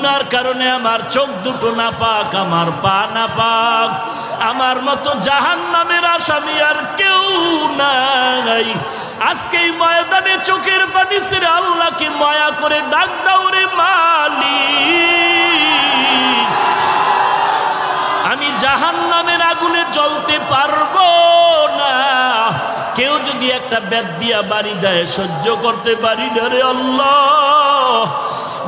গুনার কারণে আমার চোখ দুটো নাপাক, আমার পা নাপাক, আমার মতো জাহান্নামের আসামি আর কেউ নাই। আজকে এই ময়দানে চোখের পানি ছেড়ে আল্লাহকে মায়া করে ডাক দাও রে মালিক, আমি জাহান্নামের আগুনে জ্বলতে পারবো না। কেউ যদি একটা বেত দিয়া বাড়ি দেয় সহ্য করতে পারি না রে আল্লাহ।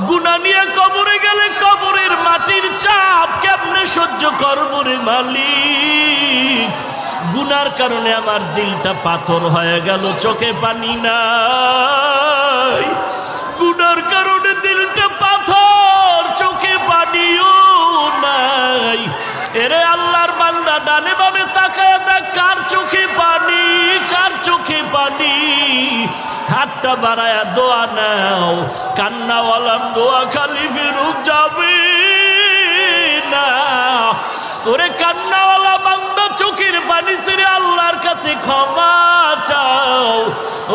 গুনাহ নিয়ে কবরে গেলে কবরের মাটির চাপ কেমনে সহ্য করবো রে মালিক। গুনার কারণে আমার দিলটা পাথর হয়ে গেল, চোখে পানি নাই। গুনার কারণে দিলটা পাথর, চোখে পানিও নাই। এরে আল্লাহর বান্দা, ডানে বামে তাকায় দেখ কার চোখে পানি, কার চোখে পানি। হাতটা বাড়ায়া দোয়া নাও, কান্নাওয়ালার দোয়া খালি ফেরত যাবে না। ওরে কান্নাওয়ালা বান্দা, চোখের পানি ছেড়ে আল্লাহর কাছে ক্ষমা চাও।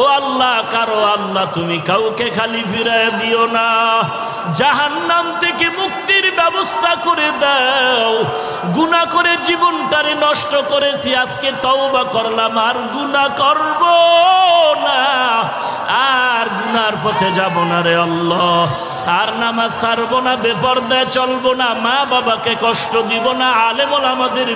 ও আল্লাহ, কারো আল্লাহ তুমি কাউকে খালি ফিরায় দিও না। জাহান্নাম থেকে মুক্তির ব্যবস্থা করে দাও। গুনাহ করে জীবনটারে নষ্ট করেছি, আজকে তওবা করলাম, আর গুনাহ করব না, আর গুনার পথে যাব না রে আল্লাহ। আর নামাজ ছাড়বো না, বেপরদায় চলবো না, মা বাবাকে কষ্ট দিব না, আলেম ওলামাদের